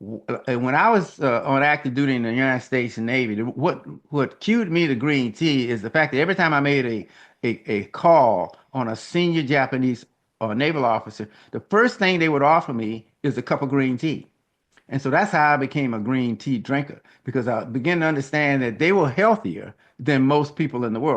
And when I was on active duty in the United States Navy, what cued me to green tea is the fact that every time I made a call on a senior Japanese or naval officer, the first thing they would offer me is a cup of green tea. And so that's how I became a green tea drinker because I began to understand that they were healthier than most people in the world.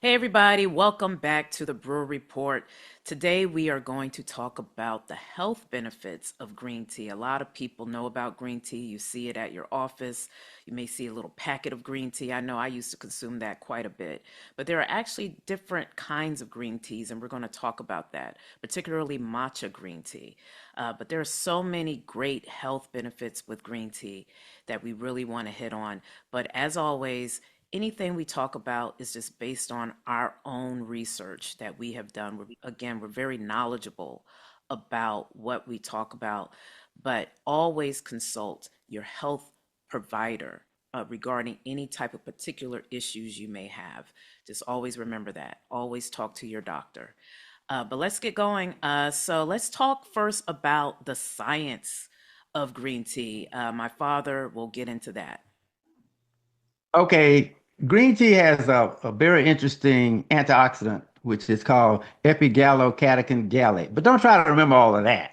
Hey, everybody, welcome back to the Brewer Report. Today, we are going to talk about the health benefits of green tea. A lot of people know about green tea. You see it at your office. You may see a little packet of green tea. I know I used to consume that quite a bit. But there are actually different kinds of green teas, and we're going to talk about that, particularly matcha green tea. But there are so many great health benefits with green tea that we really want to hit on. But as always, anything we talk about is just based on our own research that we have done. We're very knowledgeable about what we talk about, but always consult your health provider regarding any type of particular issues you may have. Just always remember that. Always talk to your doctor. But let's get going. So let's talk first about the science of green tea. My father will get into that. Okay, green tea has a very interesting antioxidant, which is called epigallocatechin gallate. But don't try to remember all of that.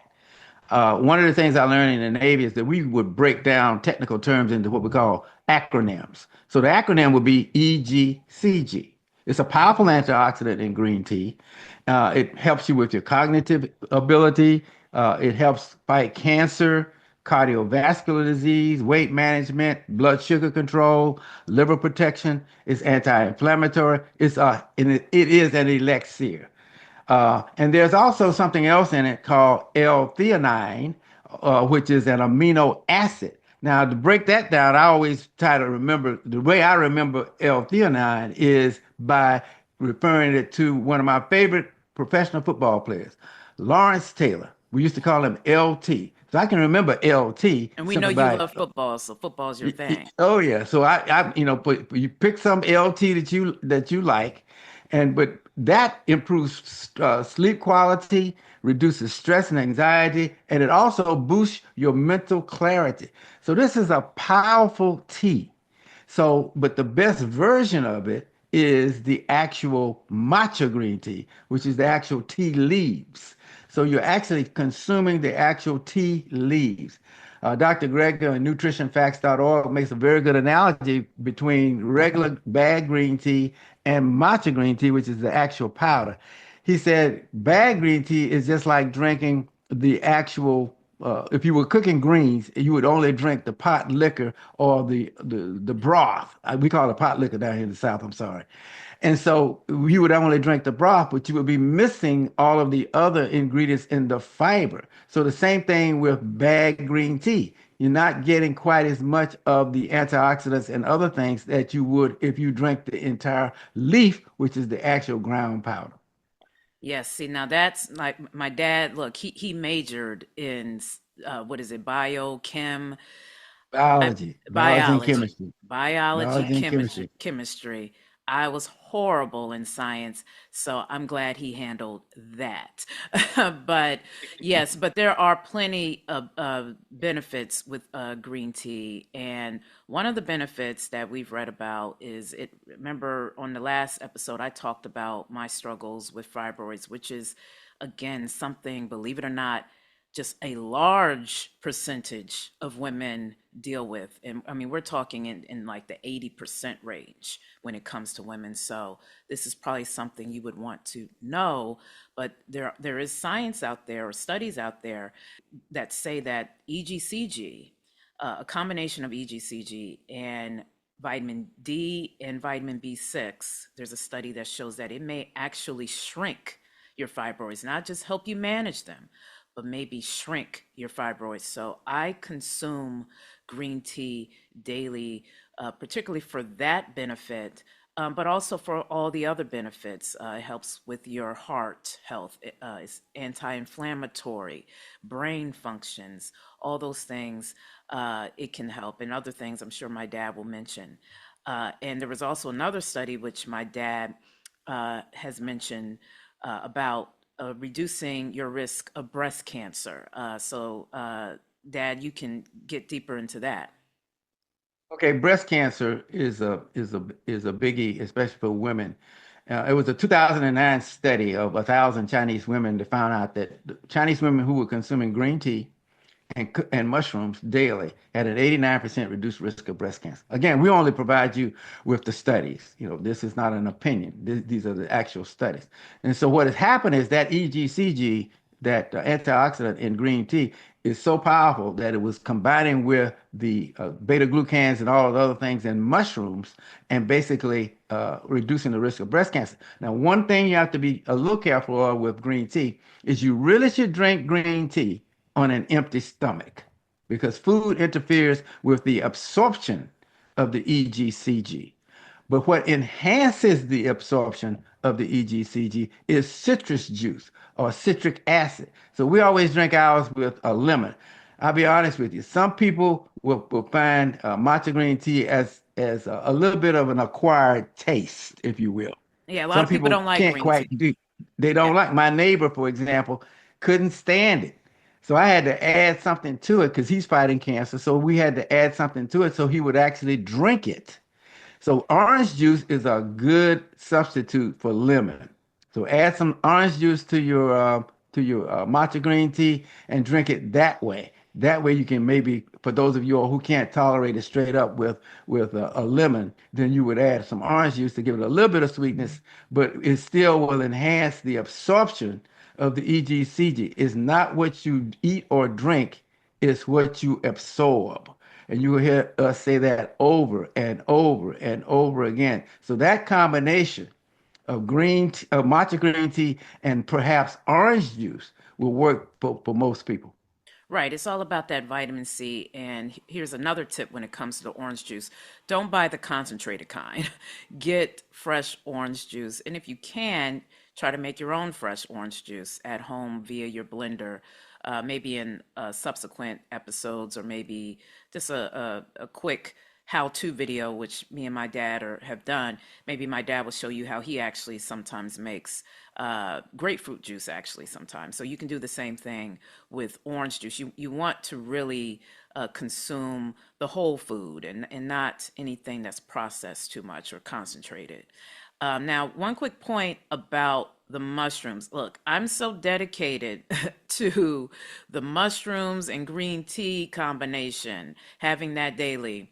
One of the things I learned in the Navy is that we would break down technical terms into what we call acronyms. So the acronym would be EGCG. It's a powerful antioxidant in green tea. It helps you with your cognitive ability. It helps fight cancer, cardiovascular disease, weight management, blood sugar control, liver protection. It's anti-inflammatory. It is an elixir. And there's also something else in it called L-theanine, which is an amino acid. Now, to break that down, I always try to remember the way I remember L-theanine is by referring it to one of my favorite professional football players, Lawrence Taylor. We used to call him LT. So I can remember LT And we know simply you by love football, so football's your thing. Oh yeah. So you pick some LT that you like, but that improves sleep quality, reduces stress and anxiety, and it also boosts your mental clarity. So this is a powerful tea. So, but the best version of it is the actual matcha green tea, which is the actual tea leaves. So you're actually consuming the actual tea leaves. Dr. Greger on nutritionfacts.org makes a very good analogy between regular bag green tea and matcha green tea, which is the actual powder. He said bag green tea is just like drinking the actual if you were cooking greens, you would only drink the pot liquor or the broth. We call it pot liquor down here in the South. I'm sorry. And so you would only drink the broth, but you would be missing all of the other ingredients in the fiber. So the same thing with bag green tea. You're not getting quite as much of the antioxidants and other things that you would if you drink the entire leaf, which is the actual ground powder. Yes, see, now that's like my dad. Look, he majored in what is it, biochem, Biology and biology, chemistry. biology, Biology and chemistry, chemistry. chemistry. I was horrible in science, so I'm glad he handled that. But yes, but there are plenty of benefits with green tea, and one of the benefits that we've read about is it. Remember on the last episode, I talked about my struggles with fibroids, which is again something, believe it or not, just a large percentage of women deal with. And I mean, we're talking in like the 80% range when it comes to women. So this is probably something you would want to know, but there is science out there or studies out there that say that EGCG, a combination of EGCG and vitamin D and vitamin B6, there's a study that shows that it may actually shrink your fibroids, not just help you manage them, but maybe shrink your fibroids. So I consume green tea daily, particularly for that benefit, but also for all the other benefits. It helps with your heart health, it's anti inflammatory, brain functions, all those things. It can help, and other things I'm sure my dad will mention. And there was also another study which my dad has mentioned about reducing your risk of breast cancer. Dad, you can get deeper into that. Okay, breast cancer is a biggie, especially for women. It was a 2009 study of 1,000 Chinese women that found out that the Chinese women who were consuming green tea and mushrooms daily had an 89% reduced risk of breast cancer. Again, we only provide you with the studies. You know, this is not an opinion. These are the actual studies. And so what has happened is that EGCG, that antioxidant in green tea, is so powerful that it was combining with the beta glucans and all of the other things in mushrooms and basically reducing the risk of breast cancer. Now, one thing you have to be a little careful of with green tea is you really should drink green tea on an empty stomach because food interferes with the absorption of the EGCG. But what enhances the absorption of the EGCG is citrus juice or citric acid. So we always drink ours with a lemon. I'll be honest with you. Some people will find matcha green tea as a little bit of an acquired taste, if you will. Yeah, a lot Some of people people don't like can't green quite tea. do. They Yeah. don't like my neighbor, for example, couldn't stand it. So I had to add something to it because he's fighting cancer. So we had to add something to it so he would actually drink it. So orange juice is a good substitute for lemon. So add some orange juice to your matcha green tea and drink it that way. That way you can maybe, for those of you all who can't tolerate it straight up with a lemon, then you would add some orange juice to give it a little bit of sweetness, but it still will enhance the absorption of the EGCG. It's not what you eat or drink, it's what you absorb. And you will hear us say that over and over and over again. So that combination of matcha green tea and perhaps orange juice will work for most people. Right. It's all about that vitamin C. And here's another tip when it comes to the orange juice. Don't buy the concentrated kind. Get fresh orange juice. And if you can, try to make your own fresh orange juice at home via your blender, maybe in subsequent episodes, or maybe just a quick how-to video, which me and my dad have done. Maybe my dad will show you how he actually sometimes makes grapefruit juice actually sometimes. So you can do the same thing with orange juice. You want to really consume the whole food and not anything that's processed too much or concentrated. Now, one quick point about the mushrooms. Look, I'm so dedicated to the mushrooms and green tea combination, having that daily.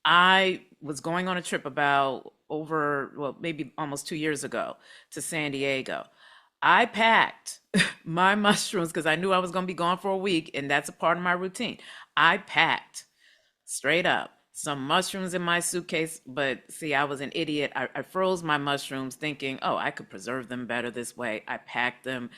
I was going on a trip about over, well, maybe almost 2 years ago to San Diego. I packed my mushrooms because I knew I was going to be gone for a week, and that's a part of my routine. I packed straight up some mushrooms in my suitcase, but see, I was an idiot. I froze my mushrooms thinking, oh, I could preserve them better this way. I packed them,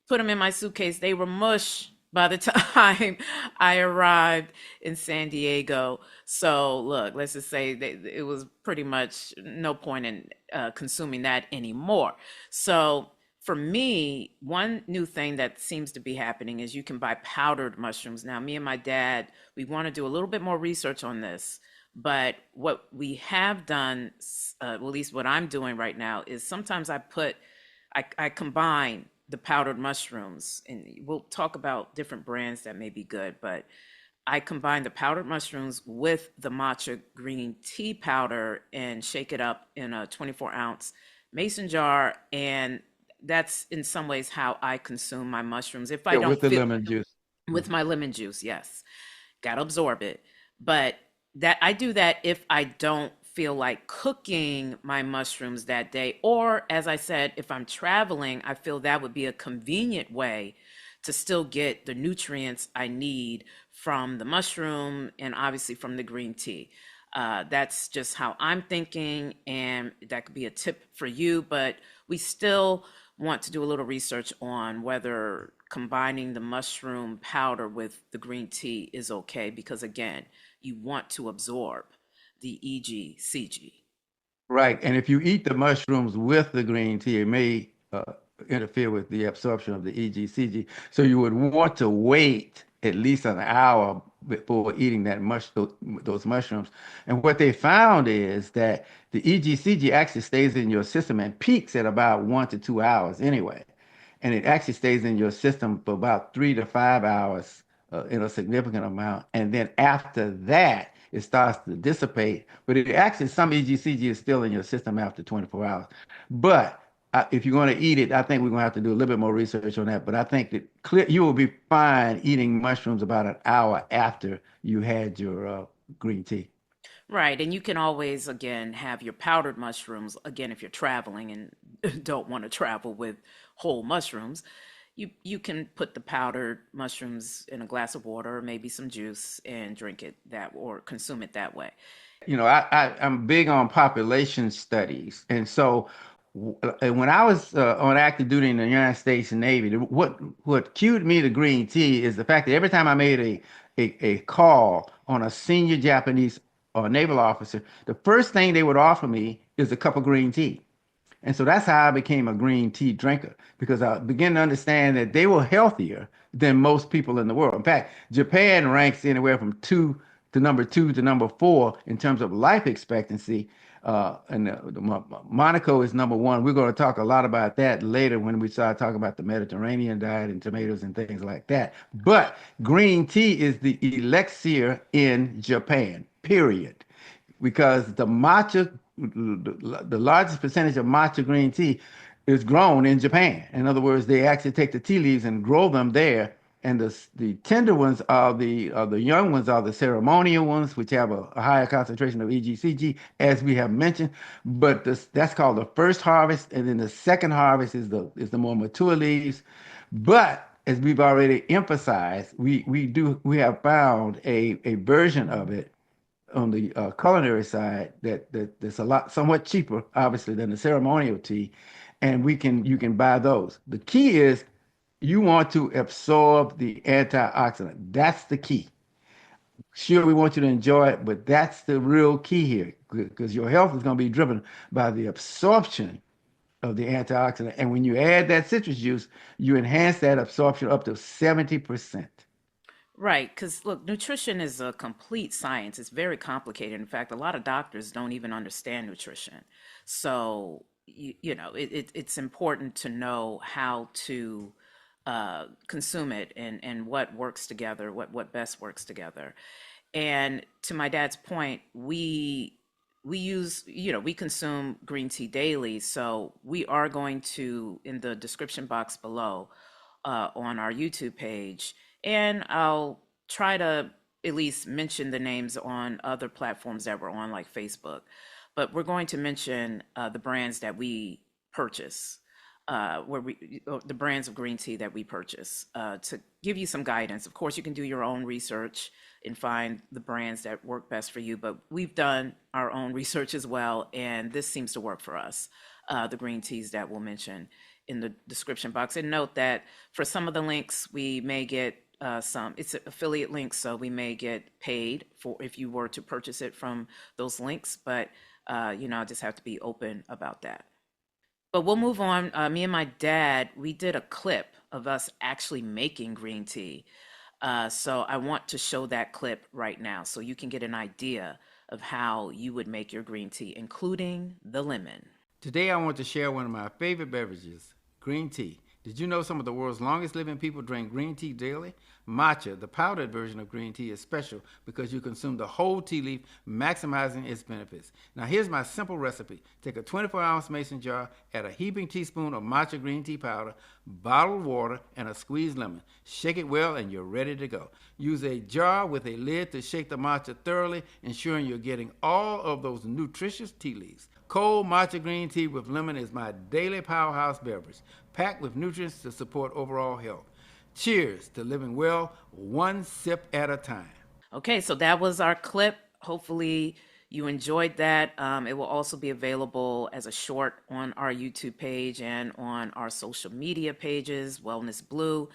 put them in my suitcase. They were mush by the time I arrived in San Diego. So, look, let's just say that it was pretty much no point in consuming that anymore. So, for me, one new thing that seems to be happening is you can buy powdered mushrooms. Now, me and my dad, we want to do a little bit more research on this. But what we have done, well, at least what I'm doing right now, is sometimes I combine the powdered mushrooms, and we'll talk about different brands that may be good, but I combine the powdered mushrooms with the matcha green tea powder and shake it up in a 24-ounce mason jar. And that's in some ways how I consume my mushrooms. If I Yeah, don't with the feel lemon juice. with my lemon juice, yes, got to absorb it. But that I do that if I don't feel like cooking my mushrooms that day. Or, as I said, if I'm traveling, I feel that would be a convenient way to still get the nutrients I need from the mushroom and obviously from the green tea. That's just how I'm thinking, and that could be a tip for you. But we still want to do a little research on whether combining the mushroom powder with the green tea is okay, because again, you want to absorb the EGCG. Right. And if you eat the mushrooms with the green tea, it may interfere with the absorption of the EGCG. So you would want to wait at least an hour before eating those mushrooms. And what they found is that the EGCG actually stays in your system and peaks at about 1 to 2 hours anyway. And it actually stays in your system for about 3 to 5 hours in a significant amount. And then after that, it starts to dissipate. But it actually, some EGCG is still in your system after 24 hours. But if you're going to eat it, I think we're going to have to do a little bit more research on that. But I think that you will be fine eating mushrooms about an hour after you had your green tea. Right. And you can always, again, have your powdered mushrooms. Again, if you're traveling and don't want to travel with whole mushrooms, you can put the powdered mushrooms in a glass of water or maybe some juice and drink it that or consume it that way. I'm big on population studies, and so when I was on active duty in the United States Navy, what cued me to green tea is the fact that every time I made a call on a senior Japanese or naval officer, the first thing they would offer me is a cup of green tea. And so that's how I became a green tea drinker because I began to understand that they were healthier than most people in the world. In fact, Japan ranks anywhere from two to number four in terms of life expectancy. Monaco is number one. We're going to talk a lot about that later when we start talking about the Mediterranean diet and tomatoes and things like that. But green tea is the elixir in Japan, period, because the matcha, the largest percentage of matcha green tea is grown in Japan. In other words, they actually take the tea leaves and grow them there. And the tender ones are the young ones are the ceremonial ones, which have a higher concentration of EGCG, as we have mentioned. But that's called the first harvest, and then the second harvest is the more mature leaves. But as we've already emphasized, we have found a version of it on the culinary side that's a lot somewhat cheaper, obviously, than the ceremonial tea, and you can buy those. The key is you want to absorb the antioxidant. That's the key. Sure, we want you to enjoy it, but that's the real key here because your health is going to be driven by the absorption of the antioxidant. And when you add that citrus juice, you enhance that absorption up to 70%. Right, because look, nutrition is a complete science. It's very complicated. In fact, a lot of doctors don't even understand nutrition. So, it's important to know how to consume it and what works together, what best works together. And to my dad's point, we use, we consume green tea daily. So we are going to, in the description box below, on our YouTube page, and I'll try to at least mention the names on other platforms that we're on, like Facebook. But we're going to mention the brands that we purchase, the brands of green tea that we purchase, to give you some guidance. Of course, you can do your own research and find the brands that work best for you. But we've done our own research as well, and this seems to work for us. The green teas that we'll mention in the description box. And note that for some of the links, we may get it's affiliate links, so we may get paid for if you were to purchase it from those links. But I just have to be open about that. But we'll move on. Me and my dad, we did a clip of us actually making green tea. So I want to show that clip right now so you can get an idea of how you would make your green tea, including the lemon. Today, I want to share one of my favorite beverages, green tea. Did you know some of the world's longest living people drink green tea daily? Matcha, the powdered version of green tea, is special because you consume the whole tea leaf, maximizing its benefits. Now, here's my simple recipe. Take a 24-ounce mason jar, add a heaping teaspoon of matcha green tea powder, bottled water, and a squeezed lemon. Shake it well, and you're ready to go. Use a jar with a lid to shake the matcha thoroughly, ensuring you're getting all of those nutritious tea leaves. Cold matcha green tea with lemon is my daily powerhouse beverage, packed with nutrients to support overall health. Cheers to living well, one sip at a time. Okay, so that was our clip. Hopefully you enjoyed that. It will also be available as a short on our YouTube page and on our social media pages, Wellness Blue.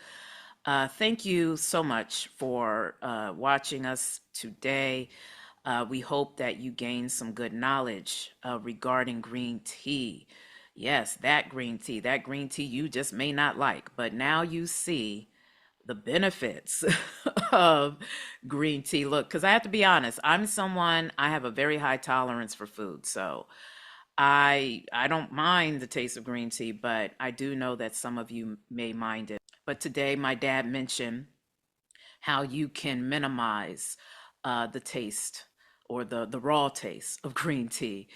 Thank you so much for watching us today. We hope that you gained some good knowledge regarding green tea. Yes, that green tea you just may not like, but now you see the benefits of green tea. Look, because I have to be honest, I have a very high tolerance for food. So I don't mind the taste of green tea, but I do know that some of you may mind it. But today my dad mentioned how you can minimize the taste or the raw taste of green tea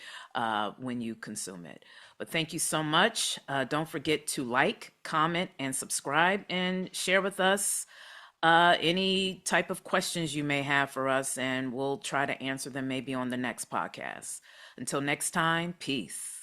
when you consume it. But thank you so much. Don't forget to like, comment, and subscribe, and share with us any type of questions you may have for us, and we'll try to answer them maybe on the next podcast. Until next time, peace.